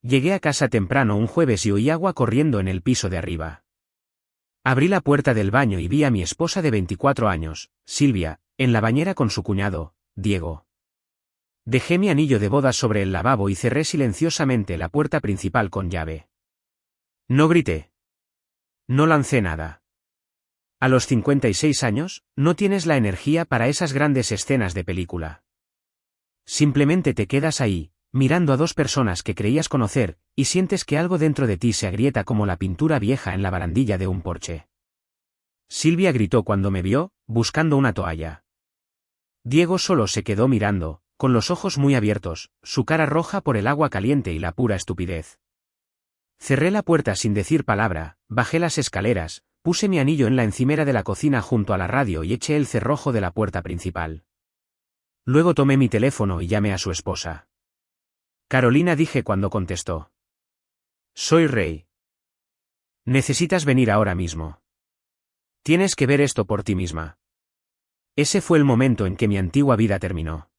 Llegué a casa temprano un jueves y oí agua corriendo en el piso de arriba. Abrí la puerta del baño y vi a mi esposa de 24 años, Silvia, en la bañera con su cuñado, Diego. Dejé mi anillo de bodas sobre el lavabo y cerré silenciosamente la puerta principal con llave. No grité. No lancé nada. A los 56 años, no tienes la energía para esas grandes escenas de película. Simplemente te quedas ahí, mirando a dos personas que creías conocer, y sientes que algo dentro de ti se agrieta como la pintura vieja en la barandilla de un porche. Silvia gritó cuando me vio, buscando una toalla. Diego solo se quedó mirando, con los ojos muy abiertos, su cara roja por el agua caliente y la pura estupidez. Cerré la puerta sin decir palabra, bajé las escaleras, puse mi anillo en la encimera de la cocina junto a la radio y eché el cerrojo de la puerta principal. Luego tomé mi teléfono y llamé a su esposa. Carolina, dije cuando contestó. Soy Ray. Necesitas venir ahora mismo. Tienes que ver esto por ti misma. Ese fue el momento en que mi antigua vida terminó.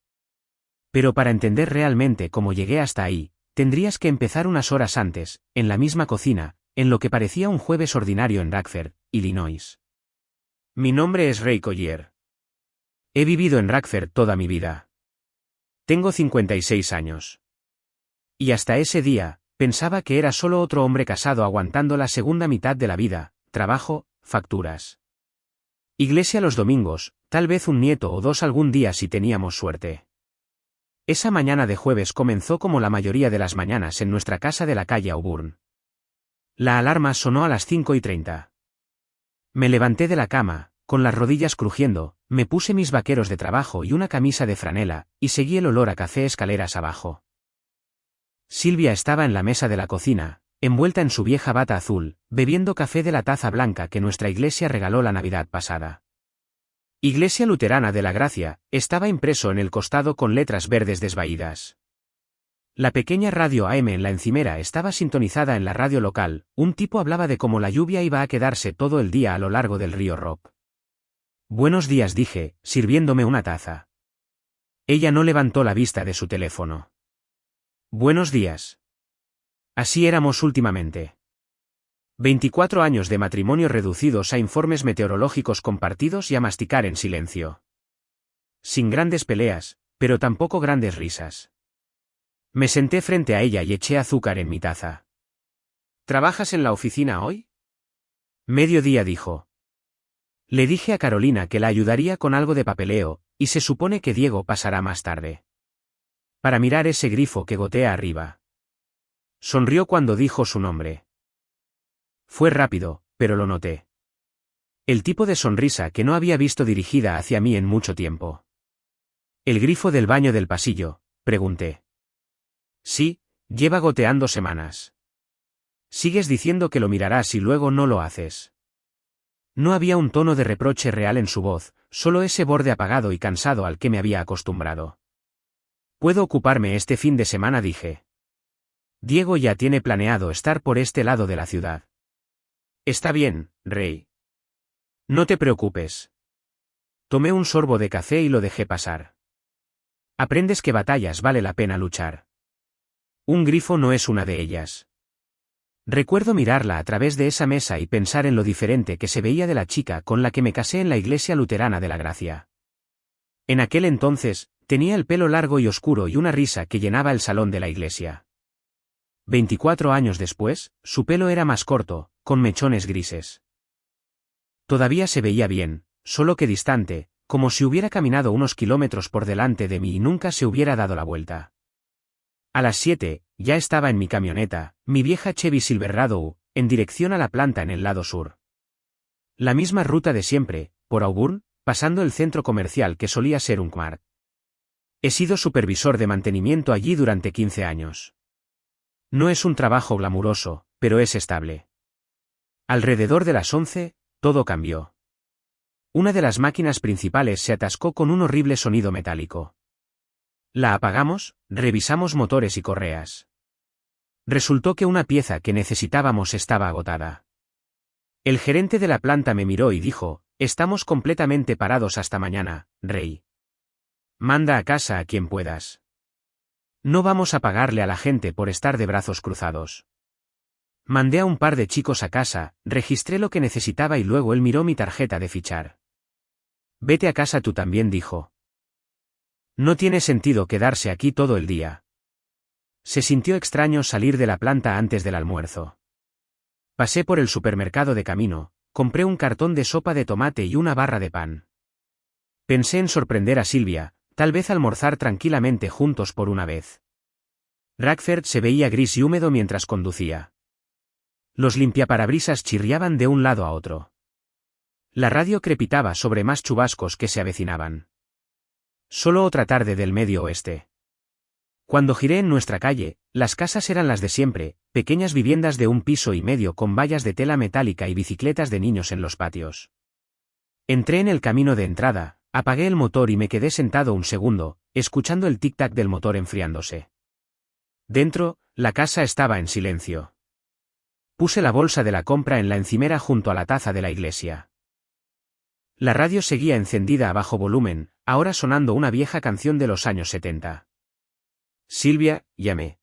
Pero para entender realmente cómo llegué hasta ahí, tendrías que empezar unas horas antes, en la misma cocina, en lo que parecía un jueves ordinario en Radford, Illinois. Mi nombre es Ray Collier. He vivido en Radford toda mi vida. Tengo 56 años. Y hasta ese día, pensaba que era solo otro hombre casado aguantando la segunda mitad de la vida, trabajo, facturas. Iglesia los domingos, tal vez un nieto o dos algún día si teníamos suerte. Esa mañana de jueves comenzó como la mayoría de las mañanas en nuestra casa de la calle Auburn. La alarma sonó a las 5:30. Me levanté de la cama, con las rodillas crujiendo, me puse mis vaqueros de trabajo y una camisa de franela, y seguí el olor a café escaleras abajo. Silvia estaba en la mesa de la cocina, envuelta en su vieja bata azul, bebiendo café de la taza blanca que nuestra iglesia regaló la Navidad pasada. Iglesia Luterana de la Gracia, estaba impreso en el costado con letras verdes desvaídas. La pequeña radio AM en la encimera estaba sintonizada en la radio local, un tipo hablaba de cómo la lluvia iba a quedarse todo el día a lo largo del río Rob. Buenos días, dije, sirviéndome una taza. Ella no levantó la vista de su teléfono. Buenos días. Así éramos últimamente. 24 años de matrimonio reducidos a informes meteorológicos compartidos y a masticar en silencio. Sin grandes peleas, pero tampoco grandes risas. Me senté frente a ella y eché azúcar en mi taza. ¿Trabajas en la oficina hoy? Mediodía, dijo. Le dije a Carolina que la ayudaría con algo de papeleo, y se supone que Diego pasará más tarde. Para mirar ese grifo que gotea arriba. Sonrió cuando dijo su nombre. Fue rápido, pero lo noté. El tipo de sonrisa que no había visto dirigida hacia mí en mucho tiempo. ¿El grifo del baño del pasillo?, pregunté. Sí, lleva goteando semanas. Sigues diciendo que lo mirarás y luego no lo haces. No había un tono de reproche real en su voz, solo ese borde apagado y cansado al que me había acostumbrado. Puedo ocuparme este fin de semana, dije. Diego ya tiene planeado estar por este lado de la ciudad. Está bien, Ray. No te preocupes. Tomé un sorbo de café y lo dejé pasar. Aprendes que batallas vale la pena luchar. Un grifo no es una de ellas. Recuerdo mirarla a través de esa mesa y pensar en lo diferente que se veía de la chica con la que me casé en la Iglesia Luterana de la Gracia. En aquel entonces, tenía el pelo largo y oscuro y una risa que llenaba el salón de la iglesia. 24 años después, su pelo era más corto, con mechones grises. Todavía se veía bien, solo que distante, como si hubiera caminado unos kilómetros por delante de mí y nunca se hubiera dado la vuelta. A las 7, ya estaba en mi camioneta, mi vieja Chevy Silverado, en dirección a la planta en el lado sur. La misma ruta de siempre, por Auburn, pasando el centro comercial que solía ser un Kmart. He sido supervisor de mantenimiento allí durante 15 años. No es un trabajo glamuroso, pero es estable. Alrededor de las 11, todo cambió. Una de las máquinas principales se atascó con un horrible sonido metálico. La apagamos, revisamos motores y correas. Resultó que una pieza que necesitábamos estaba agotada. El gerente de la planta me miró y dijo, estamos completamente parados hasta mañana, Ray. Manda a casa a quien puedas. No vamos a pagarle a la gente por estar de brazos cruzados. Mandé a un par de chicos a casa, registré lo que necesitaba y luego él miró mi tarjeta de fichar. Vete a casa tú también, dijo. No tiene sentido quedarse aquí todo el día. Se sintió extraño salir de la planta antes del almuerzo. Pasé por el supermercado de camino, compré un cartón de sopa de tomate y una barra de pan. Pensé en sorprender a Silvia, tal vez almorzar tranquilamente juntos por una vez. Rackford se veía gris y húmedo mientras conducía. Los limpiaparabrisas chirriaban de un lado a otro. La radio crepitaba sobre más chubascos que se avecinaban. Solo otra tarde del medio oeste. Cuando giré en nuestra calle, las casas eran las de siempre, pequeñas viviendas de un piso y medio con vallas de tela metálica y bicicletas de niños en los patios. Entré en el camino de entrada, apagué el motor y me quedé sentado un segundo, escuchando el tic-tac del motor enfriándose. Dentro, la casa estaba en silencio. Puse la bolsa de la compra en la encimera junto a la taza de la iglesia. La radio seguía encendida a bajo volumen, ahora sonando una vieja canción de los años 70. Silvia, llamé.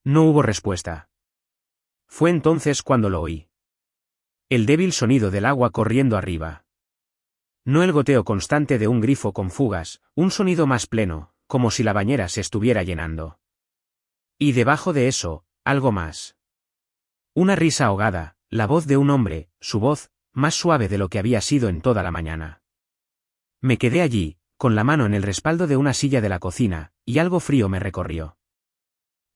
No hubo respuesta. Fue entonces cuando lo oí. El débil sonido del agua corriendo arriba. No el goteo constante de un grifo con fugas, un sonido más pleno, como si la bañera se estuviera llenando. Y debajo de eso, algo más. Una risa ahogada, la voz de un hombre, su voz, más suave de lo que había sido en toda la mañana. Me quedé allí, con la mano en el respaldo de una silla de la cocina, y algo frío me recorrió.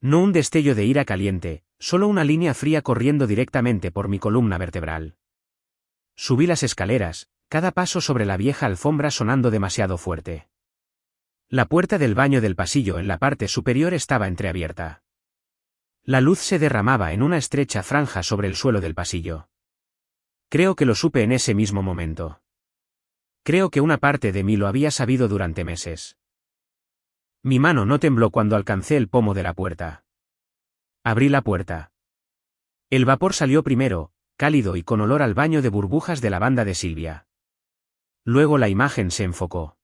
No un destello de ira caliente, solo una línea fría corriendo directamente por mi columna vertebral. Subí las escaleras, cada paso sobre la vieja alfombra sonando demasiado fuerte. La puerta del baño del pasillo en la parte superior estaba entreabierta. La luz se derramaba en una estrecha franja sobre el suelo del pasillo. Creo que lo supe en ese mismo momento. Creo que una parte de mí lo había sabido durante meses. Mi mano no tembló cuando alcancé el pomo de la puerta. Abrí la puerta. El vapor salió primero, cálido y con olor al baño de burbujas de lavanda de Silvia. Luego la imagen se enfocó.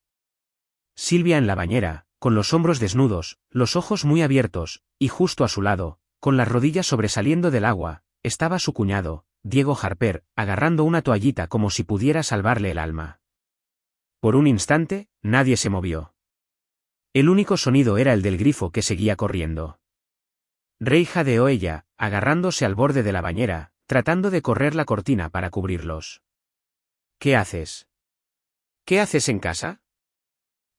Silvia en la bañera, con los hombros desnudos, los ojos muy abiertos, y justo a su lado, con las rodillas sobresaliendo del agua, estaba su cuñado, Diego Harper, agarrando una toallita como si pudiera salvarle el alma. Por un instante, nadie se movió. El único sonido era el del grifo que seguía corriendo. Rey jadeó ella, agarrándose al borde de la bañera, tratando de correr la cortina para cubrirlos. ¿Qué haces? ¿Qué haces en casa?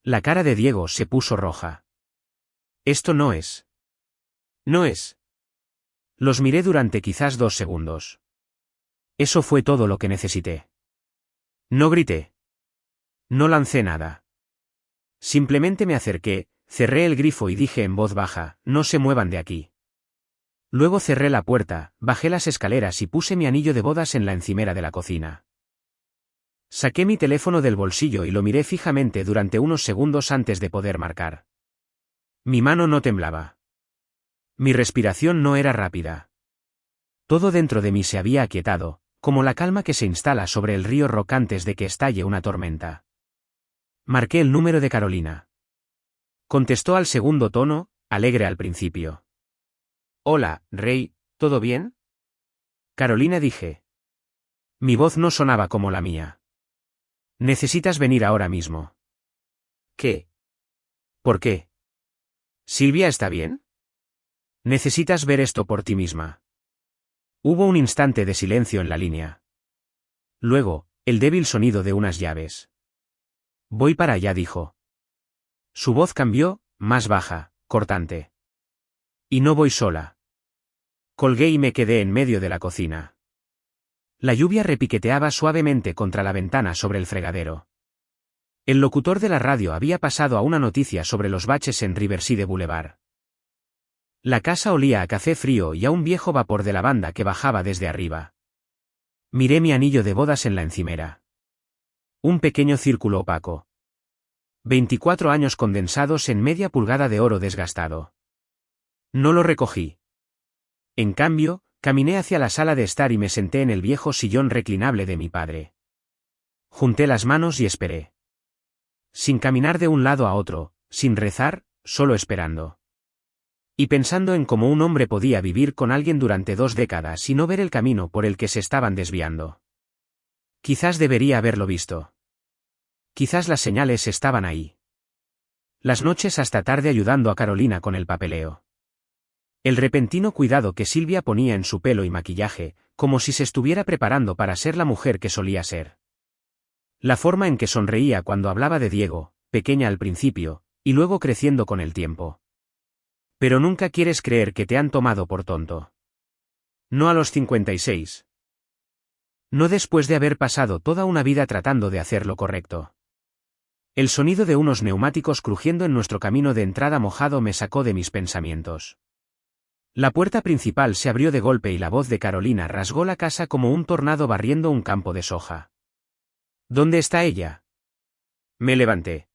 La cara de Diego se puso roja. Esto no es. No es. Los miré durante quizás 2 segundos. Eso fue todo lo que necesité. No grité. No lancé nada. Simplemente me acerqué, cerré el grifo y dije en voz baja, no se muevan de aquí. Luego cerré la puerta, bajé las escaleras y puse mi anillo de bodas en la encimera de la cocina. Saqué mi teléfono del bolsillo y lo miré fijamente durante unos segundos antes de poder marcar. Mi mano no temblaba. Mi respiración no era rápida. Todo dentro de mí se había aquietado, como la calma que se instala sobre el río Rock antes de que estalle una tormenta. Marqué el número de Carolina. Contestó al segundo tono, alegre al principio. Hola, Rey, ¿todo bien? Carolina, dije. Mi voz no sonaba como la mía. Necesitas venir ahora mismo. ¿Qué? ¿Por qué? ¿Silvia está bien? Necesitas ver esto por ti misma. Hubo un instante de silencio en la línea. Luego, el débil sonido de unas llaves. Voy para allá, dijo. Su voz cambió, más baja, cortante. Y no voy sola. Colgué y me quedé en medio de la cocina. La lluvia repiqueteaba suavemente contra la ventana sobre el fregadero. El locutor de la radio había pasado a una noticia sobre los baches en Riverside Boulevard. La casa olía a café frío y a un viejo vapor de lavanda que bajaba desde arriba. Miré mi anillo de bodas en la encimera. Un pequeño círculo opaco. 24 años condensados en media pulgada de oro desgastado. No lo recogí. En cambio, caminé hacia la sala de estar y me senté en el viejo sillón reclinable de mi padre. Junté las manos y esperé. Sin caminar de un lado a otro, sin rezar, solo esperando. Y pensando en cómo un hombre podía vivir con alguien durante 2 décadas y no ver el camino por el que se estaban desviando. Quizás debería haberlo visto. Quizás las señales estaban ahí. Las noches hasta tarde ayudando a Carolina con el papeleo. El repentino cuidado que Silvia ponía en su pelo y maquillaje, como si se estuviera preparando para ser la mujer que solía ser. La forma en que sonreía cuando hablaba de Diego, pequeña al principio, y luego creciendo con el tiempo. Pero nunca quieres creer que te han tomado por tonto. No a los 56. No después de haber pasado toda una vida tratando de hacer lo correcto. El sonido de unos neumáticos crujiendo en nuestro camino de entrada mojado me sacó de mis pensamientos. La puerta principal se abrió de golpe y la voz de Carolina rasgó la casa como un tornado barriendo un campo de soja. ¿Dónde está ella? Me levanté.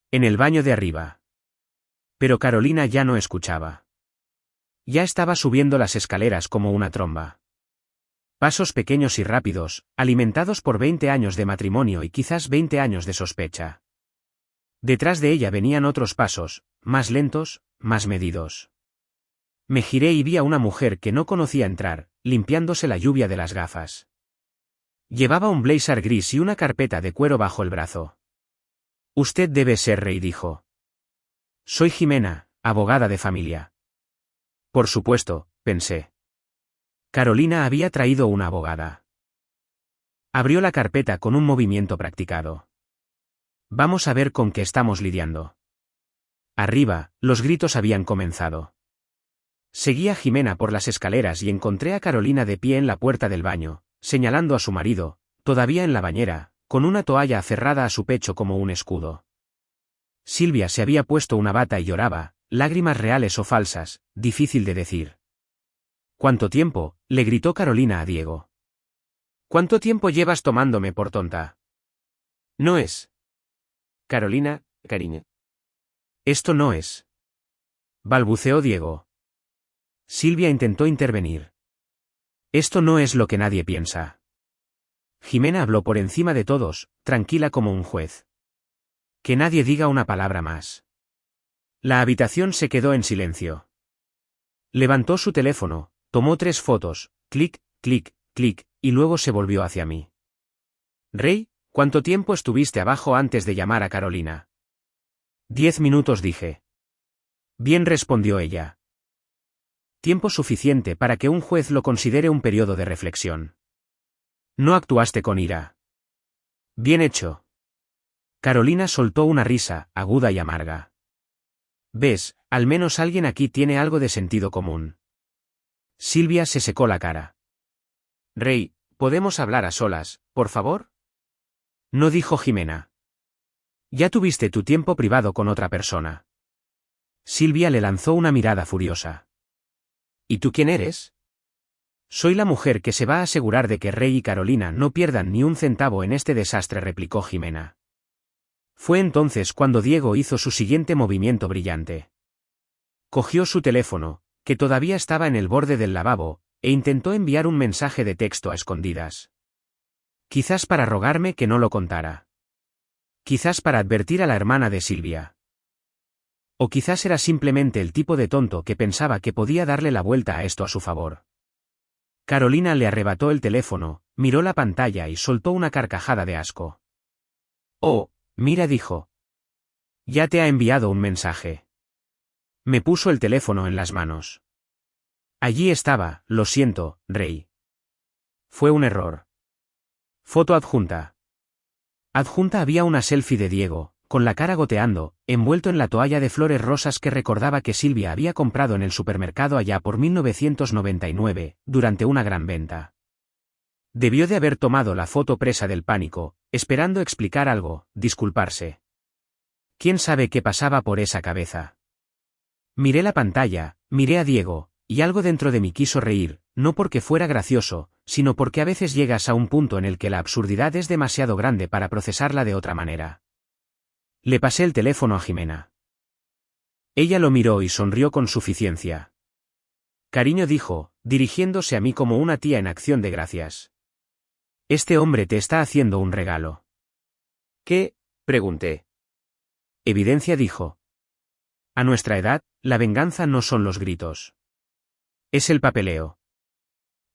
En el baño de arriba. Pero Carolina ya no escuchaba. Ya estaba subiendo las escaleras como una tromba. Pasos pequeños y rápidos, alimentados por 20 años de matrimonio y quizás 20 años de sospecha. Detrás de ella venían otros pasos, más lentos, más medidos. Me giré y vi a una mujer que no conocía entrar, limpiándose la lluvia de las gafas. Llevaba un blazer gris y una carpeta de cuero bajo el brazo. Usted debe ser Rey, dijo. Soy Jimena, abogada de familia. Por supuesto, pensé. Carolina había traído una abogada. Abrió la carpeta con un movimiento practicado. Vamos a ver con qué estamos lidiando. Arriba, los gritos habían comenzado. Seguí a Jimena por las escaleras y encontré a Carolina de pie en la puerta del baño, señalando a su marido, todavía en la bañera, con una toalla aferrada a su pecho como un escudo. Silvia se había puesto una bata y lloraba, lágrimas reales o falsas, difícil de decir. ¿Cuánto tiempo?, le gritó Carolina a Diego. ¿Cuánto tiempo llevas tomándome por tonta? No es. Carolina, cariño. Esto no es. Balbuceó Diego. Silvia intentó intervenir. Esto no es lo que nadie piensa. Jimena habló por encima de todos, tranquila como un juez. Que nadie diga una palabra más. La habitación se quedó en silencio. Levantó su teléfono, tomó 3 fotos, clic, clic, clic, y luego se volvió hacia mí. Rey, ¿cuánto tiempo estuviste abajo antes de llamar a Carolina? 10 minutos, dije. Bien, respondió ella. Tiempo suficiente para que un juez lo considere un periodo de reflexión. No actuaste con ira. Bien hecho. Carolina soltó una risa, aguda y amarga. ¿Ves? Al menos alguien aquí tiene algo de sentido común. Silvia se secó la cara. Rey, ¿podemos hablar a solas, por favor? No, dijo Jimena. Ya tuviste tu tiempo privado con otra persona. Silvia le lanzó una mirada furiosa. ¿Y tú quién eres? Soy la mujer que se va a asegurar de que Rey y Carolina no pierdan ni un centavo en este desastre, replicó Jimena. Fue entonces cuando Diego hizo su siguiente movimiento brillante. Cogió su teléfono, que todavía estaba en el borde del lavabo, e intentó enviar un mensaje de texto a escondidas. Quizás para rogarme que no lo contara. Quizás para advertir a la hermana de Silvia. O quizás era simplemente el tipo de tonto que pensaba que podía darle la vuelta a esto a su favor. Carolina le arrebató el teléfono, miró la pantalla y soltó una carcajada de asco. Oh, mira, dijo. Ya te ha enviado un mensaje. Me puso el teléfono en las manos. Allí estaba, lo siento, Rey. Fue un error. Foto adjunta. Adjunta había una selfie de Diego, con la cara goteando, envuelto en la toalla de flores rosas que recordaba que Silvia había comprado en el supermercado allá por 1999, durante una gran venta. Debió de haber tomado la foto presa del pánico, esperando explicar algo, disculparse. ¿Quién sabe qué pasaba por esa cabeza? Miré la pantalla, miré a Diego, y algo dentro de mí quiso reír, no porque fuera gracioso, sino porque a veces llegas a un punto en el que la absurdidad es demasiado grande para procesarla de otra manera. Le pasé el teléfono a Jimena. Ella lo miró y sonrió con suficiencia. Cariño, dijo, dirigiéndose a mí como una tía en acción de gracias. Este hombre te está haciendo un regalo. ¿Qué? Pregunté. Evidencia, dijo. A nuestra edad, la venganza no son los gritos. Es el papeleo.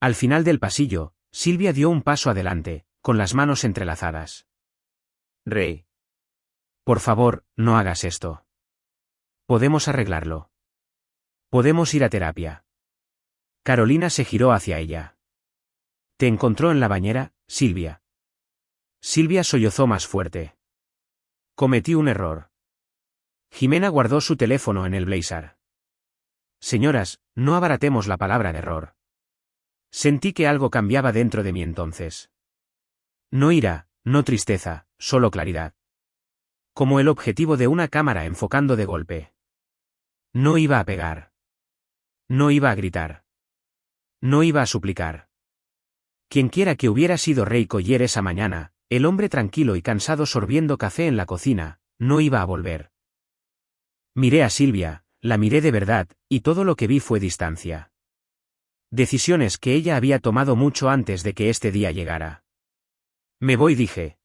Al final del pasillo, Silvia dio un paso adelante, con las manos entrelazadas. Ray. Por favor, no hagas esto. Podemos arreglarlo. Podemos ir a terapia. Carolina se giró hacia ella. ¿Te encontró en la bañera, Silvia? Silvia sollozó más fuerte. Cometí un error. Jimena guardó su teléfono en el blazer. Señoras, no abaratemos la palabra de error. Sentí que algo cambiaba dentro de mí entonces. No ira, no tristeza, solo claridad. Como el objetivo de una cámara enfocando de golpe. No iba a pegar. No iba a gritar. No iba a suplicar. Quienquiera que hubiera sido Ray Collier esa mañana, el hombre tranquilo y cansado sorbiendo café en la cocina, no iba a volver. Miré a Silvia, la miré de verdad, y todo lo que vi fue distancia. Decisiones que ella había tomado mucho antes de que este día llegara. Me voy, dije.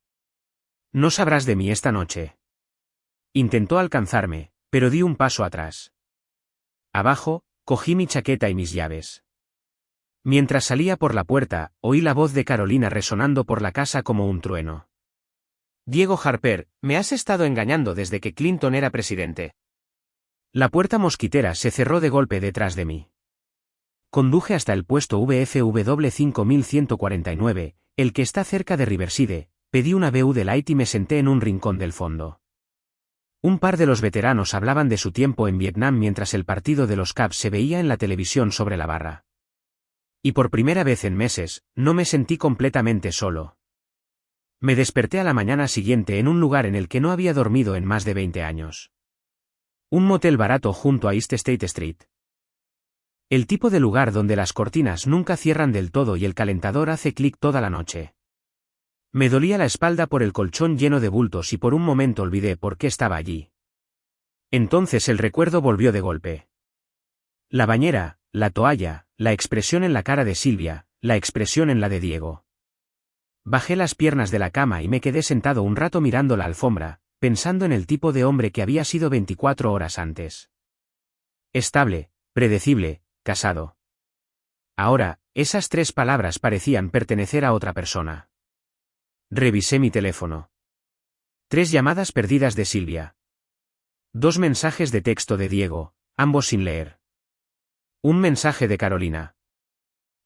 No sabrás de mí esta noche. Intentó alcanzarme, pero di un paso atrás. Abajo, cogí mi chaqueta y mis llaves. Mientras salía por la puerta, oí la voz de Carolina resonando por la casa como un trueno. Diego Harper, me has estado engañando desde que Clinton era presidente. La puerta mosquitera se cerró de golpe detrás de mí. Conduje hasta el puesto VFW 5149, el que está cerca de Riverside, pedí una Bud Light y me senté en un rincón del fondo. Un par de los veteranos hablaban de su tiempo en Vietnam mientras el partido de los Cubs se veía en la televisión sobre la barra. Y por primera vez en meses, no me sentí completamente solo. Me desperté a la mañana siguiente en un lugar en el que no había dormido en más de 20 años. Un motel barato junto a East State Street. El tipo de lugar donde las cortinas nunca cierran del todo y el calentador hace clic toda la noche. Me dolía la espalda por el colchón lleno de bultos y por un momento olvidé por qué estaba allí. Entonces el recuerdo volvió de golpe. La bañera, la toalla, la expresión en la cara de Silvia, la expresión en la de Diego. Bajé las piernas de la cama y me quedé sentado un rato mirando la alfombra, pensando en el tipo de hombre que había sido 24 horas antes. Estable, predecible, casado. Ahora, esas 3 palabras parecían pertenecer a otra persona. Revisé mi teléfono. 3 llamadas perdidas de Silvia. 2 mensajes de texto de Diego, ambos sin leer. Un mensaje de Carolina.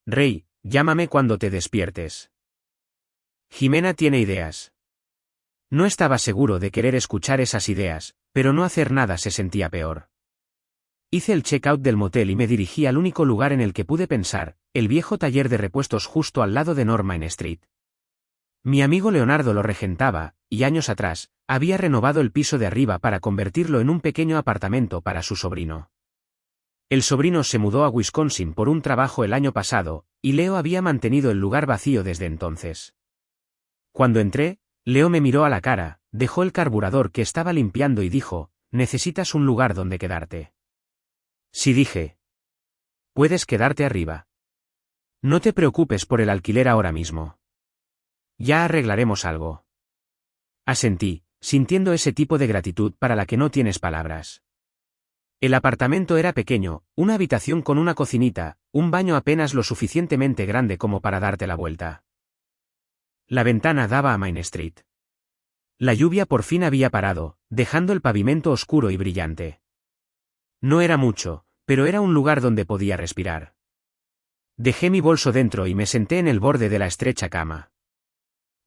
Ray, llámame cuando te despiertes. Jimena tiene ideas. No estaba seguro de querer escuchar esas ideas, pero no hacer nada se sentía peor. Hice el check-out del motel y me dirigí al único lugar en el que pude pensar, el viejo taller de repuestos justo al lado de Norman Street. Mi amigo Leonardo lo regentaba, y años atrás, había renovado el piso de arriba para convertirlo en un pequeño apartamento para su sobrino. El sobrino se mudó a Wisconsin por un trabajo el año pasado, y Leo había mantenido el lugar vacío desde entonces. Cuando entré, Leo me miró a la cara, dejó el carburador que estaba limpiando y dijo, «¿Necesitas un lugar donde quedarte?» Sí, dije. Puedes quedarte arriba. No te preocupes por el alquiler ahora mismo. Ya arreglaremos algo. Asentí, sintiendo ese tipo de gratitud para la que no tienes palabras. El apartamento era pequeño, una habitación con una cocinita, un baño apenas lo suficientemente grande como para darte la vuelta. La ventana daba a Main Street. La lluvia por fin había parado, dejando el pavimento oscuro y brillante. No era mucho, pero era un lugar donde podía respirar. Dejé mi bolso dentro y me senté en el borde de la estrecha cama.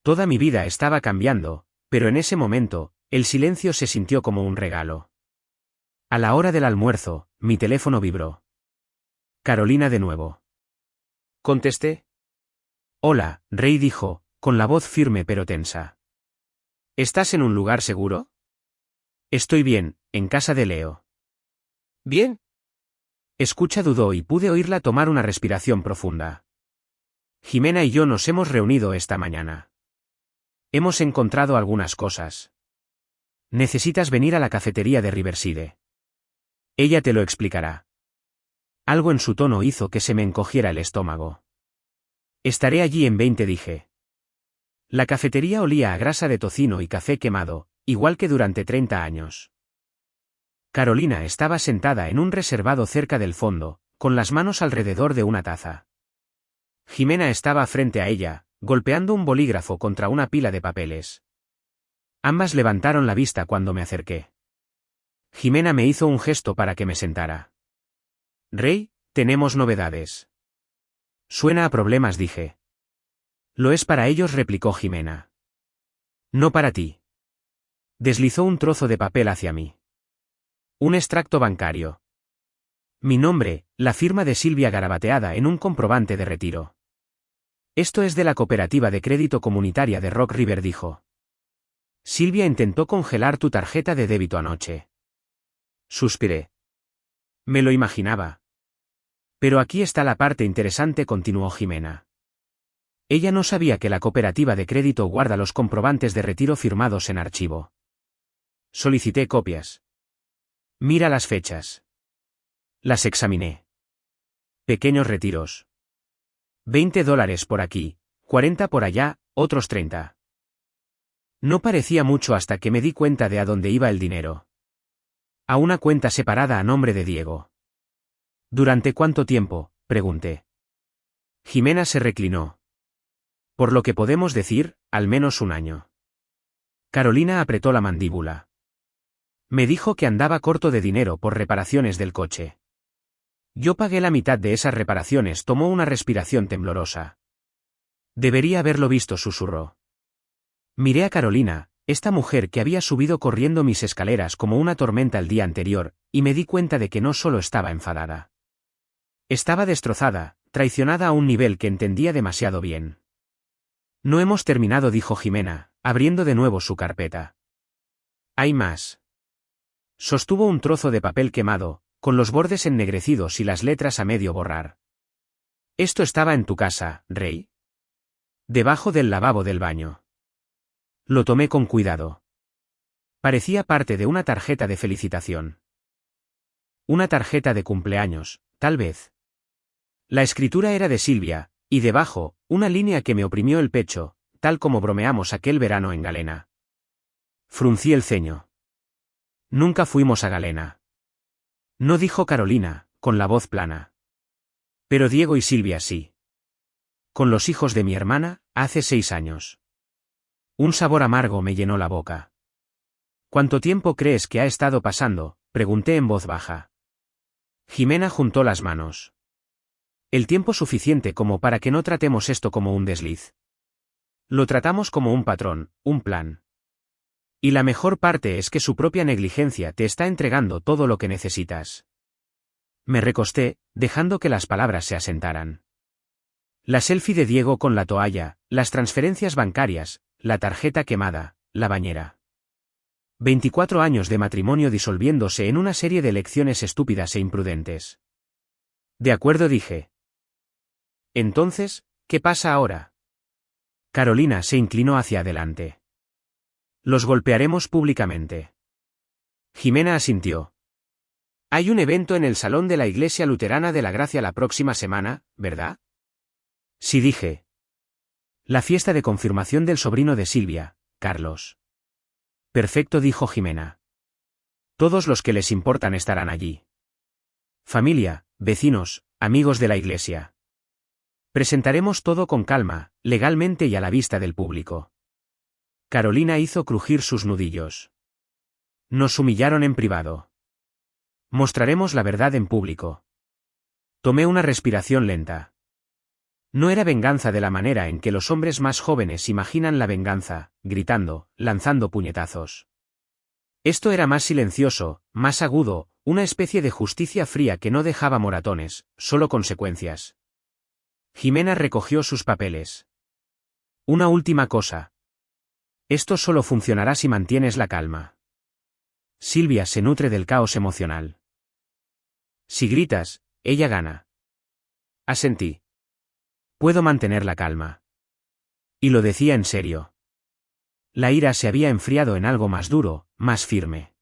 Toda mi vida estaba cambiando, pero en ese momento, el silencio se sintió como un regalo. A la hora del almuerzo, mi teléfono vibró. Carolina de nuevo. Contesté. Hola, Ray dijo, con la voz firme pero tensa. ¿Estás en un lugar seguro? Estoy bien, en casa de Leo. Bien. Escucha, dudó y pude oírla tomar una respiración profunda. Jimena y yo nos hemos reunido esta mañana. Hemos encontrado algunas cosas. Necesitas venir a la cafetería de Riverside. Ella te lo explicará. Algo en su tono hizo que se me encogiera el estómago. Estaré allí en 20, dije. La cafetería olía a grasa de tocino y café quemado, igual que durante 30 años. Carolina estaba sentada en un reservado cerca del fondo, con las manos alrededor de una taza. Jimena estaba frente a ella, golpeando un bolígrafo contra una pila de papeles. Ambas levantaron la vista cuando me acerqué. Jimena me hizo un gesto para que me sentara. Rey, tenemos novedades. Suena a problemas, dije. Lo es para ellos, replicó Jimena. No para ti. Deslizó un trozo de papel hacia mí. Un extracto bancario. Mi nombre, la firma de Silvia garabateada en un comprobante de retiro. Esto es de la cooperativa de crédito comunitaria de Rock River, dijo. Silvia intentó congelar tu tarjeta de débito anoche. Suspiré. Me lo imaginaba. Pero aquí está la parte interesante, continuó Jimena. Ella no sabía que la cooperativa de crédito guarda los comprobantes de retiro firmados en archivo. Solicité copias. Mira las fechas. Las examiné. Pequeños retiros. $20 por aquí, 40 por allá, otros 30. No parecía mucho hasta que me di cuenta de a dónde iba el dinero. A una cuenta separada a nombre de Diego. ¿Durante cuánto tiempo?, pregunté. Jimena se reclinó. Por lo que podemos decir, al menos un año. Carolina apretó la mandíbula. Me dijo que andaba corto de dinero por reparaciones del coche. Yo pagué la mitad de esas reparaciones, tomó una respiración temblorosa. Debería haberlo visto, susurró. Miré a Carolina, esta mujer que había subido corriendo mis escaleras como una tormenta el día anterior, y me di cuenta de que no solo estaba enfadada. Estaba destrozada, traicionada a un nivel que entendía demasiado bien. No hemos terminado, dijo Jimena, abriendo de nuevo su carpeta. Hay más. Sostuvo un trozo de papel quemado, con los bordes ennegrecidos y las letras a medio borrar. Esto estaba en tu casa, Rey. Debajo del lavabo del baño. Lo tomé con cuidado. Parecía parte de una tarjeta de felicitación. Una tarjeta de cumpleaños, tal vez. La escritura era de Silvia, y debajo, una línea que me oprimió el pecho, tal como bromeamos aquel verano en Galena. Fruncí el ceño. Nunca fuimos a Galena. No, dijo Carolina, con la voz plana. Pero Diego y Silvia sí. Con los hijos de mi hermana, hace 6 años. Un sabor amargo me llenó la boca. ¿Cuánto tiempo crees que ha estado pasando?, pregunté en voz baja. Jimena juntó las manos. El tiempo suficiente como para que no tratemos esto como un desliz. Lo tratamos como un patrón, un plan. Y la mejor parte es que su propia negligencia te está entregando todo lo que necesitas. Me recosté, dejando que las palabras se asentaran. La selfie de Diego con la toalla, las transferencias bancarias, la tarjeta quemada, la bañera. 24 años de matrimonio disolviéndose en una serie de elecciones estúpidas e imprudentes. De acuerdo, dije. Entonces, ¿qué pasa ahora? Carolina se inclinó hacia adelante. Los golpearemos públicamente. Jimena asintió. Hay un evento en el salón de la Iglesia Luterana de la Gracia la próxima semana, ¿verdad? Sí, dije. La fiesta de confirmación del sobrino de Silvia, Carlos. Perfecto, dijo Jimena. Todos los que les importan estarán allí. Familia, vecinos, amigos de la iglesia. Presentaremos todo con calma, legalmente y a la vista del público. Carolina hizo crujir sus nudillos. Nos humillaron en privado. Mostraremos la verdad en público. Tomé una respiración lenta. No era venganza de la manera en que los hombres más jóvenes imaginan la venganza, gritando, lanzando puñetazos. Esto era más silencioso, más agudo, una especie de justicia fría que no dejaba moratones, solo consecuencias. Jimena recogió sus papeles. Una última cosa. Esto solo funcionará si mantienes la calma. Silvia se nutre del caos emocional. Si gritas, ella gana. Asentí. Puedo mantener la calma. Y lo decía en serio. La ira se había enfriado en algo más duro, más firme.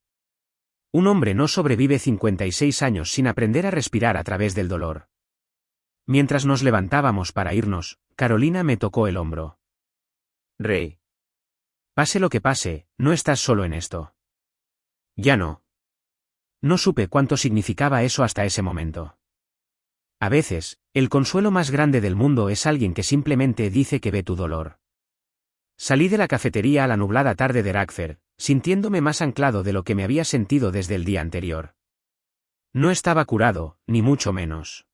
Un hombre no sobrevive 56 años sin aprender a respirar a través del dolor. Mientras nos levantábamos para irnos, Carolina me tocó el hombro. Rey. Pase lo que pase, no estás solo en esto. Ya no. No supe cuánto significaba eso hasta ese momento. A veces, el consuelo más grande del mundo es alguien que simplemente dice que ve tu dolor. Salí de la cafetería a la nublada tarde de Rakfer, sintiéndome más anclado de lo que me había sentido desde el día anterior. No estaba curado, ni mucho menos.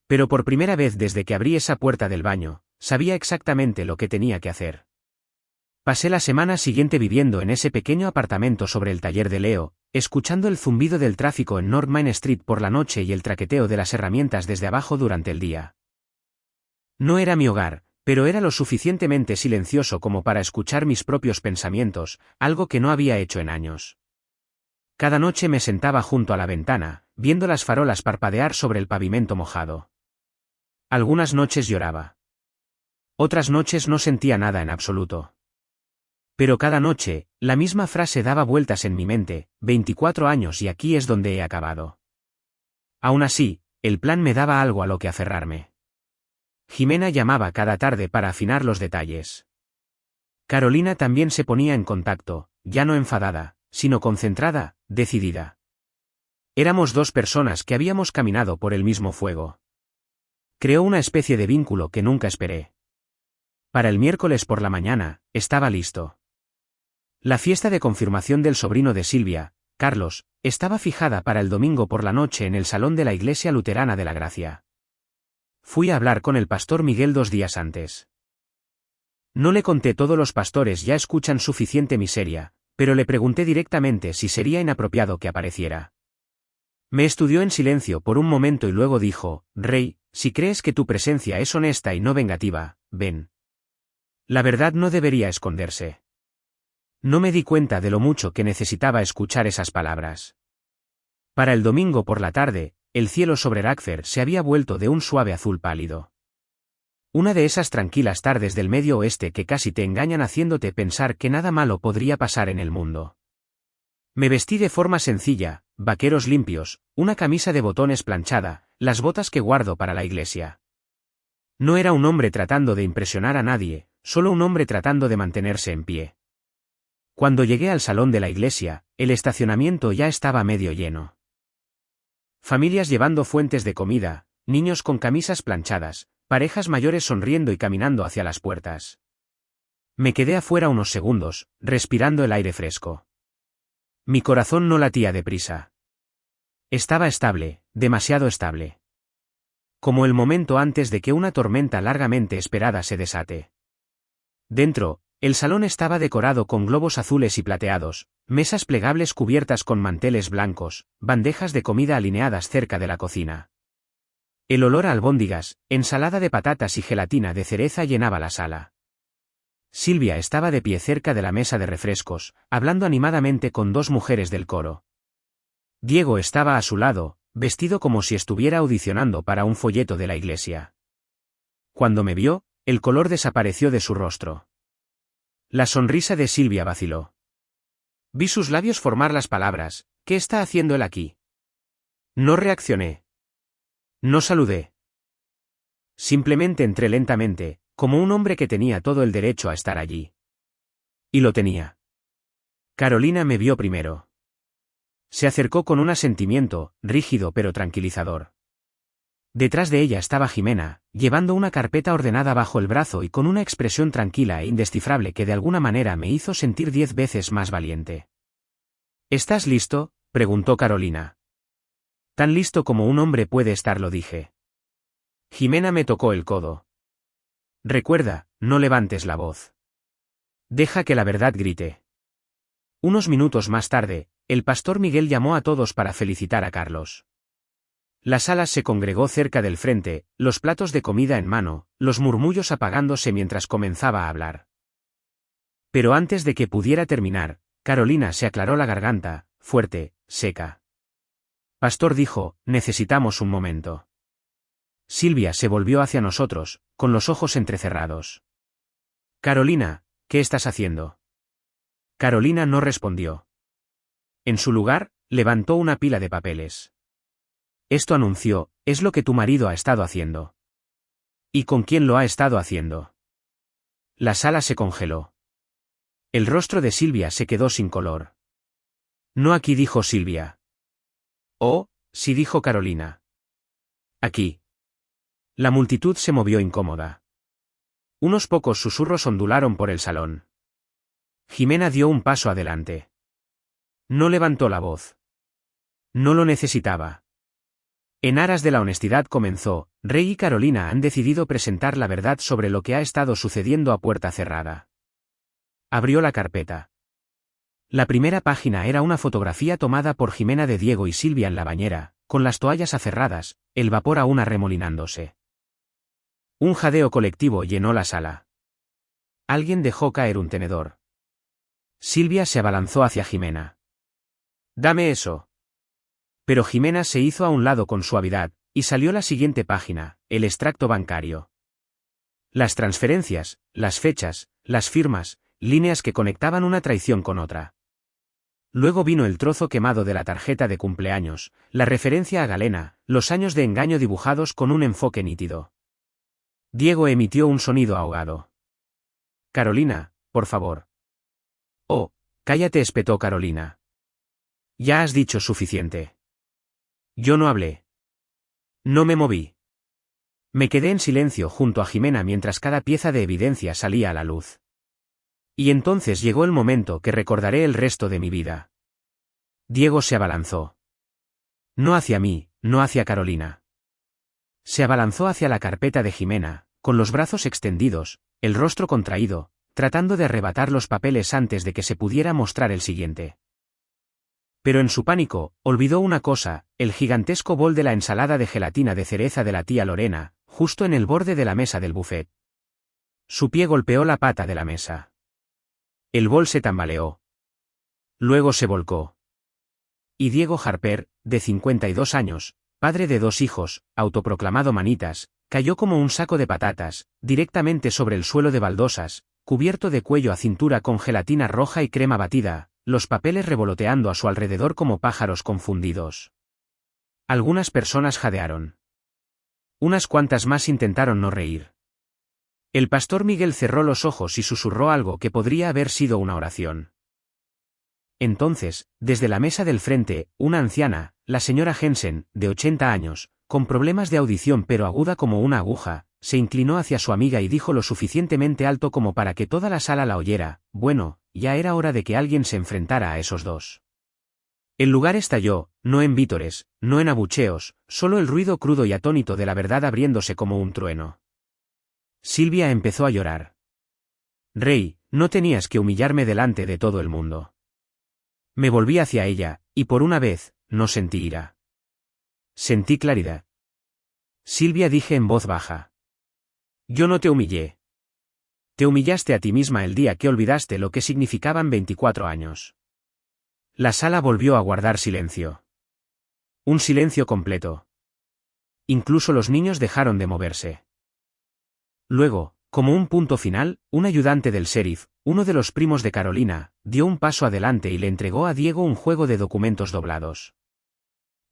Pero por primera vez desde que abrí esa puerta del baño, sabía exactamente lo que tenía que hacer. Pasé la semana siguiente viviendo en ese pequeño apartamento sobre el taller de Leo, escuchando el zumbido del tráfico en North Main Street por la noche y el traqueteo de las herramientas desde abajo durante el día. No era mi hogar, pero era lo suficientemente silencioso como para escuchar mis propios pensamientos, algo que no había hecho en años. Cada noche me sentaba junto a la ventana, viendo las farolas parpadear sobre el pavimento mojado. Algunas noches lloraba. Otras noches no sentía nada en absoluto. Pero cada noche, la misma frase daba vueltas en mi mente: 24 años y aquí es donde he acabado. Aún así, el plan me daba algo a lo que aferrarme. Jimena llamaba cada tarde para afinar los detalles. Carolina también se ponía en contacto, ya no enfadada, sino concentrada, decidida. Éramos dos personas que habíamos caminado por el mismo fuego. Creó una especie de vínculo que nunca esperé. Para el miércoles por la mañana, estaba listo. La fiesta de confirmación del sobrino de Silvia, Carlos, estaba fijada para el domingo por la noche en el salón de la Iglesia Luterana de la Gracia. Fui a hablar con el pastor Miguel 2 días antes. No le conté todo, los pastores ya escuchan suficiente miseria, pero le pregunté directamente si sería inapropiado que apareciera. Me estudió en silencio por un momento y luego dijo: Rey, si crees que tu presencia es honesta y no vengativa, ven. La verdad no debería esconderse. No me di cuenta de lo mucho que necesitaba escuchar esas palabras. Para el domingo por la tarde, el cielo sobre Rakfer se había vuelto de un suave azul pálido. Una de esas tranquilas tardes del Medio Oeste que casi te engañan haciéndote pensar que nada malo podría pasar en el mundo. Me vestí de forma sencilla, vaqueros limpios, una camisa de botones planchada, las botas que guardo para la iglesia. No era un hombre tratando de impresionar a nadie, solo un hombre tratando de mantenerse en pie. Cuando llegué al salón de la iglesia, el estacionamiento ya estaba medio lleno. Familias llevando fuentes de comida, niños con camisas planchadas, parejas mayores sonriendo y caminando hacia las puertas. Me quedé afuera unos segundos, respirando el aire fresco. Mi corazón no latía deprisa. Estaba estable, demasiado estable. Como el momento antes de que una tormenta largamente esperada se desate. Dentro, el salón estaba decorado con globos azules y plateados, mesas plegables cubiertas con manteles blancos, bandejas de comida alineadas cerca de la cocina. El olor a albóndigas, ensalada de patatas y gelatina de cereza llenaba la sala. Silvia estaba de pie cerca de la mesa de refrescos, hablando animadamente con dos mujeres del coro. Diego estaba a su lado, vestido como si estuviera audicionando para un folleto de la iglesia. Cuando me vio, el color desapareció de su rostro. La sonrisa de Silvia vaciló. Vi sus labios formar las palabras: ¿qué está haciendo él aquí? No reaccioné. No saludé. Simplemente entré lentamente, como un hombre que tenía todo el derecho a estar allí. Y lo tenía. Carolina me vio primero. Se acercó con un asentimiento, rígido pero tranquilizador. Detrás de ella estaba Jimena, llevando una carpeta ordenada bajo el brazo y con una expresión tranquila e indescifrable que de alguna manera me hizo sentir 10 veces más valiente. ¿Estás listo?, preguntó Carolina. Tan listo como un hombre puede estarlo, dije. Jimena me tocó el codo. Recuerda, no levantes la voz. Deja que la verdad grite. Unos minutos más tarde, el pastor Miguel llamó a todos para felicitar a Carlos. La sala se congregó cerca del frente, los platos de comida en mano, los murmullos apagándose mientras comenzaba a hablar. Pero antes de que pudiera terminar, Carolina se aclaró la garganta, fuerte, seca. Pastor, dijo, necesitamos un momento. Silvia se volvió hacia nosotros, con los ojos entrecerrados. Carolina, ¿qué estás haciendo? Carolina no respondió. En su lugar, levantó una pila de papeles. Esto, anunció, es lo que tu marido ha estado haciendo. ¿Y con quién lo ha estado haciendo? La sala se congeló. El rostro de Silvia se quedó sin color. No aquí, dijo Silvia. Oh, sí, dijo Carolina. Aquí. La multitud se movió incómoda. Unos pocos susurros ondularon por el salón. Jimena dio un paso adelante. No levantó la voz. No lo necesitaba. En aras de la honestidad comenzó: Rey y Carolina han decidido presentar la verdad sobre lo que ha estado sucediendo a puerta cerrada. Abrió la carpeta. La primera página era una fotografía tomada por Jimena de Diego y Silvia en la bañera, con las toallas aferradas, el vapor aún arremolinándose. Un jadeo colectivo llenó la sala. Alguien dejó caer un tenedor. Silvia se abalanzó hacia Jimena. «¡Dame eso!». Pero Jimena se hizo a un lado con suavidad, y salió la siguiente página, el extracto bancario. Las transferencias, las fechas, las firmas, líneas que conectaban una traición con otra. Luego vino el trozo quemado de la tarjeta de cumpleaños, la referencia a Galena, los años de engaño dibujados con un enfoque nítido. Diego emitió un sonido ahogado. «Carolina, por favor». «Oh, cállate», espetó Carolina. «Ya has dicho suficiente». Yo no hablé. No me moví. Me quedé en silencio junto a Jimena mientras cada pieza de evidencia salía a la luz. Y entonces llegó el momento que recordaré el resto de mi vida. Diego se abalanzó. No hacia mí, no hacia Carolina. Se abalanzó hacia la carpeta de Jimena, con los brazos extendidos, el rostro contraído, tratando de arrebatar los papeles antes de que se pudiera mostrar el siguiente. Pero en su pánico, olvidó una cosa: el gigantesco bol de la ensalada de gelatina de cereza de la tía Lorena, justo en el borde de la mesa del buffet. Su pie golpeó la pata de la mesa. El bol se tambaleó. Luego se volcó. Y Diego Harper, de 52 años, padre de 2 hijos, autoproclamado manitas, cayó como un saco de patatas, directamente sobre el suelo de baldosas, cubierto de cuello a cintura con gelatina roja y crema batida, los papeles revoloteando a su alrededor como pájaros confundidos. Algunas personas jadearon. Unas cuantas más intentaron no reír. El pastor Miguel cerró los ojos y susurró algo que podría haber sido una oración. Entonces, desde la mesa del frente, una anciana, la señora Jensen, de 80 años, con problemas de audición pero aguda como una aguja, se inclinó hacia su amiga y dijo lo suficientemente alto como para que toda la sala la oyera: «Bueno, ya era hora de que alguien se enfrentara a esos dos». El lugar estalló, no en vítores, no en abucheos, solo el ruido crudo y atónito de la verdad abriéndose como un trueno. Silvia empezó a llorar. «Rey, no tenías que humillarme delante de todo el mundo». Me volví hacia ella, y por una vez, no sentí ira. Sentí claridad. «Silvia», dije en voz baja. «Yo no te humillé. Te humillaste a ti misma el día que olvidaste lo que significaban 24 años». La sala volvió a guardar silencio. Un silencio completo. Incluso los niños dejaron de moverse. Luego, como un punto final, un ayudante del sheriff, uno de los primos de Carolina, dio un paso adelante y le entregó a Diego un juego de documentos doblados.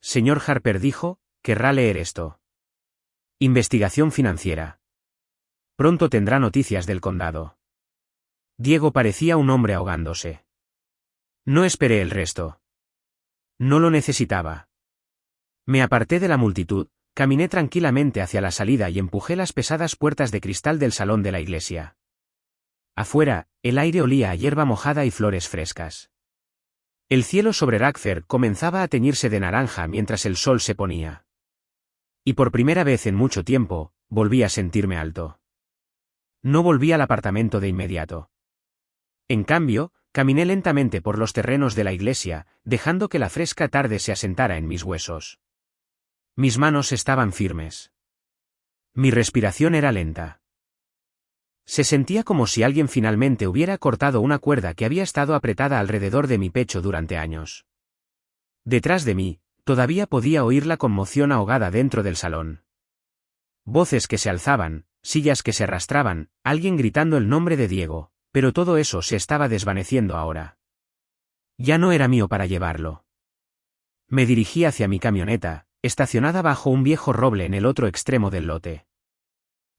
«Señor Harper», dijo, «querrá leer esto. Investigación financiera. Pronto tendrá noticias del condado». Diego parecía un hombre ahogándose. No esperé el resto. No lo necesitaba. Me aparté de la multitud, caminé tranquilamente hacia la salida y empujé las pesadas puertas de cristal del salón de la iglesia. Afuera, el aire olía a hierba mojada y flores frescas. El cielo sobre Rackford comenzaba a teñirse de naranja mientras el sol se ponía. Y por primera vez en mucho tiempo, volví a sentirme alto. No volví al apartamento de inmediato. En cambio, caminé lentamente por los terrenos de la iglesia, dejando que la fresca tarde se asentara en mis huesos. Mis manos estaban firmes. Mi respiración era lenta. Se sentía como si alguien finalmente hubiera cortado una cuerda que había estado apretada alrededor de mi pecho durante años. Detrás de mí, todavía podía oír la conmoción ahogada dentro del salón. Voces que se alzaban, sillas que se arrastraban, alguien gritando el nombre de Diego, pero todo eso se estaba desvaneciendo ahora. Ya no era mío para llevarlo. Me dirigí hacia mi camioneta, estacionada bajo un viejo roble en el otro extremo del lote.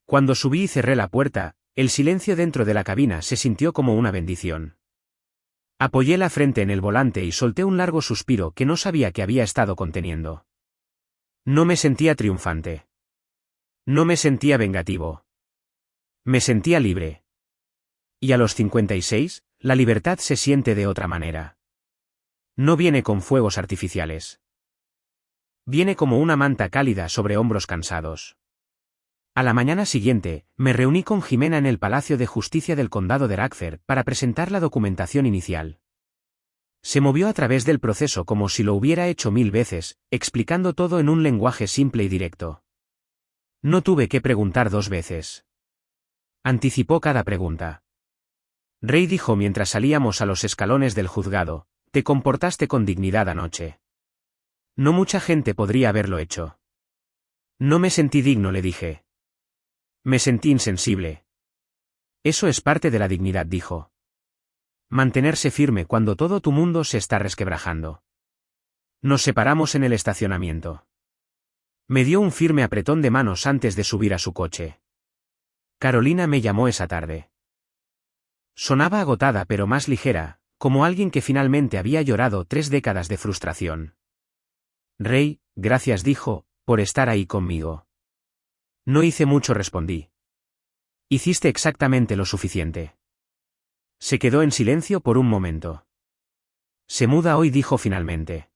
Cuando subí y cerré la puerta, el silencio dentro de la cabina se sintió como una bendición. Apoyé la frente en el volante y solté un largo suspiro que no sabía que había estado conteniendo. No me sentía triunfante. No me sentía vengativo. Me sentía libre. Y a los 56, la libertad se siente de otra manera. No viene con fuegos artificiales. Viene como una manta cálida sobre hombros cansados. A la mañana siguiente, me reuní con Jimena en el Palacio de Justicia del Condado de Radford para presentar la documentación inicial. Se movió a través del proceso como si lo hubiera hecho 1000 veces, explicando todo en un lenguaje simple y directo. No tuve que preguntar 2 veces. Anticipó cada pregunta. Ray dijo mientras salíamos a los escalones del juzgado, te comportaste con dignidad anoche. No mucha gente podría haberlo hecho. No me sentí digno, le dije. Me sentí insensible. Eso es parte de la dignidad, dijo. Mantenerse firme cuando todo tu mundo se está resquebrajando. Nos separamos en el estacionamiento. Me dio un firme apretón de manos antes de subir a su coche. Carolina me llamó esa tarde. Sonaba agotada pero más ligera, como alguien que finalmente había llorado 3 décadas de frustración. Ray, gracias, dijo, por estar ahí conmigo. No hice mucho, respondí. Hiciste exactamente lo suficiente. Se quedó en silencio por un momento. Se muda hoy, dijo finalmente.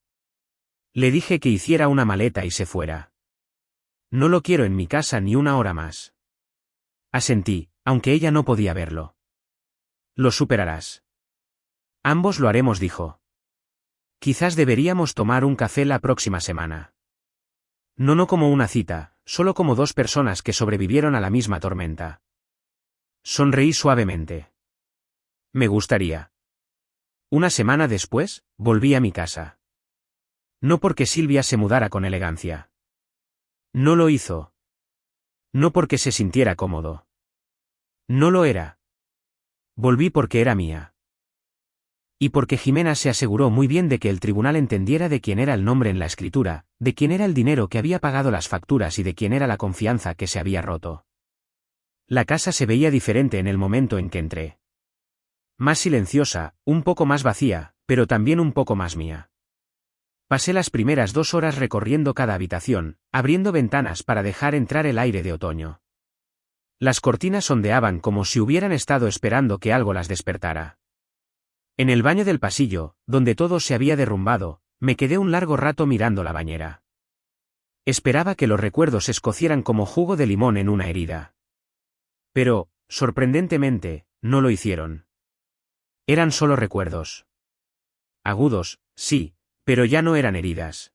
Le dije que hiciera una maleta y se fuera. No lo quiero en mi casa ni una hora más. Asentí, aunque ella no podía verlo. Lo superarás. Ambos lo haremos, dijo. Quizás deberíamos tomar un café la próxima semana. No como una cita, solo como 2 personas que sobrevivieron a la misma tormenta. Sonreí suavemente. Me gustaría. Una semana después, volví a mi casa. No porque Silvia se mudara con elegancia. No lo hizo. No porque se sintiera cómodo. No lo era. Volví porque era mía. Y porque Jimena se aseguró muy bien de que el tribunal entendiera de quién era el nombre en la escritura, de quién era el dinero que había pagado las facturas y de quién era la confianza que se había roto. La casa se veía diferente en el momento en que entré. Más silenciosa, un poco más vacía, pero también un poco más mía. Pasé las primeras 2 horas recorriendo cada habitación, abriendo ventanas para dejar entrar el aire de otoño. Las cortinas ondeaban como si hubieran estado esperando que algo las despertara. En el baño del pasillo, donde todo se había derrumbado, me quedé un largo rato mirando la bañera. Esperaba que los recuerdos escocieran como jugo de limón en una herida. Pero, sorprendentemente, no lo hicieron. Eran solo recuerdos. Agudos, sí, pero ya no eran heridas.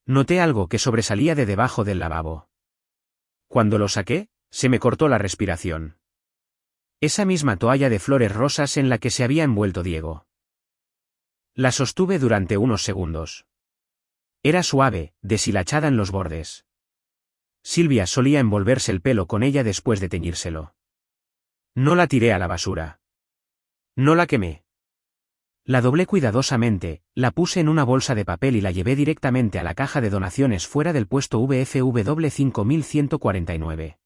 Noté algo que sobresalía de debajo del lavabo. Cuando lo saqué, se me cortó la respiración. Esa misma toalla de flores rosas en la que se había envuelto Diego. La sostuve durante unos segundos. Era suave, deshilachada en los bordes. Silvia solía envolverse el pelo con ella después de teñírselo. No la tiré a la basura. No la quemé. La doblé cuidadosamente, la puse en una bolsa de papel y la llevé directamente a la caja de donaciones fuera del puesto VFW 5149.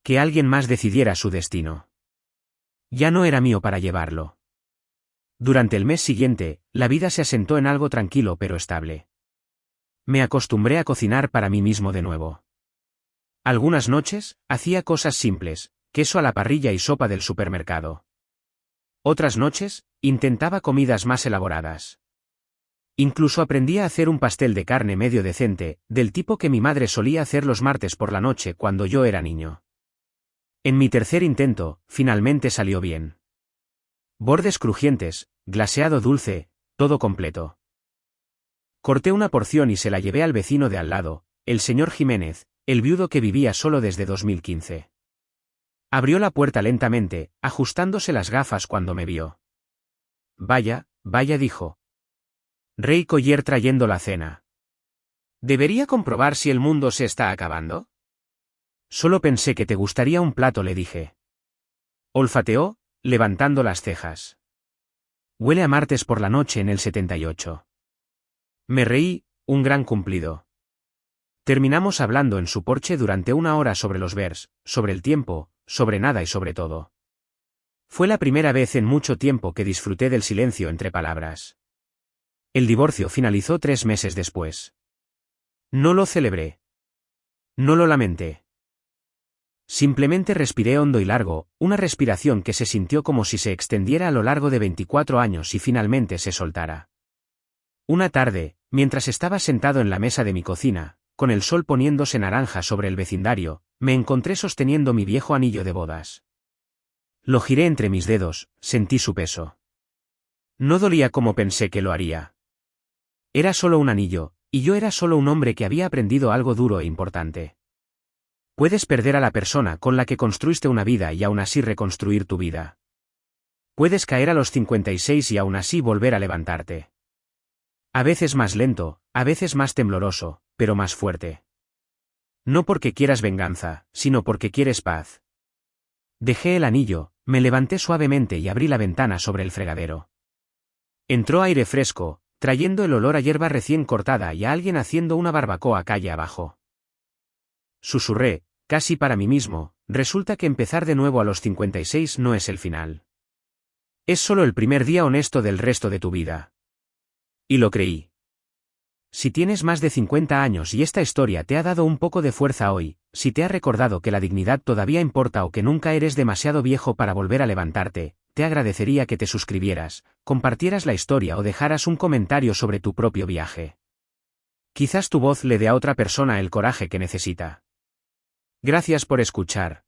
Que alguien más decidiera su destino. Ya no era mío para llevarlo. Durante el mes siguiente, la vida se asentó en algo tranquilo pero estable. Me acostumbré a cocinar para mí mismo de nuevo. Algunas noches, hacía cosas simples, queso a la parrilla y sopa del supermercado. Otras noches, intentaba comidas más elaboradas. Incluso aprendí a hacer un pastel de carne medio decente, del tipo que mi madre solía hacer los martes por la noche cuando yo era niño. En mi tercer intento, finalmente salió bien. Bordes crujientes, glaseado dulce, todo completo. Corté una porción y se la llevé al vecino de al lado, el señor Jiménez, el viudo que vivía solo desde 2015. Abrió la puerta lentamente, ajustándose las gafas cuando me vio. Vaya, vaya, dijo. Ray Collier trayendo la cena. ¿Debería comprobar si el mundo se está acabando? Solo pensé que te gustaría un plato, le dije. Olfateó, levantando las cejas. Huele a martes por la noche en el 78. Me reí, un gran cumplido. Terminamos hablando en su porche durante 1 hora sobre los Bears, sobre el tiempo, sobre nada y sobre todo. Fue la primera vez en mucho tiempo que disfruté del silencio entre palabras. El divorcio finalizó 3 meses después. No lo celebré. No lo lamenté. Simplemente respiré hondo y largo, una respiración que se sintió como si se extendiera a lo largo de 24 años y finalmente se soltara. Una tarde, mientras estaba sentado en la mesa de mi cocina, con el sol poniéndose naranja sobre el vecindario, me encontré sosteniendo mi viejo anillo de bodas. Lo giré entre mis dedos, sentí su peso. No dolía como pensé que lo haría. Era solo un anillo, y yo era solo un hombre que había aprendido algo duro e importante. Puedes perder a la persona con la que construiste una vida y aún así reconstruir tu vida. Puedes caer a los 56 y aún así volver a levantarte. A veces más lento, a veces más tembloroso, pero más fuerte. No porque quieras venganza, sino porque quieres paz. Dejé el anillo, me levanté suavemente y abrí la ventana sobre el fregadero. Entró aire fresco, trayendo el olor a hierba recién cortada y a alguien haciendo una barbacoa calle abajo. Susurré, casi para mí mismo, resulta que empezar de nuevo a los 56 no es el final. Es solo el primer día honesto del resto de tu vida. Y lo creí. Si tienes más de 50 años y esta historia te ha dado un poco de fuerza hoy, si te ha recordado que la dignidad todavía importa o que nunca eres demasiado viejo para volver a levantarte, te agradecería que te suscribieras, compartieras la historia o dejaras un comentario sobre tu propio viaje. Quizás tu voz le dé a otra persona el coraje que necesita. Gracias por escuchar.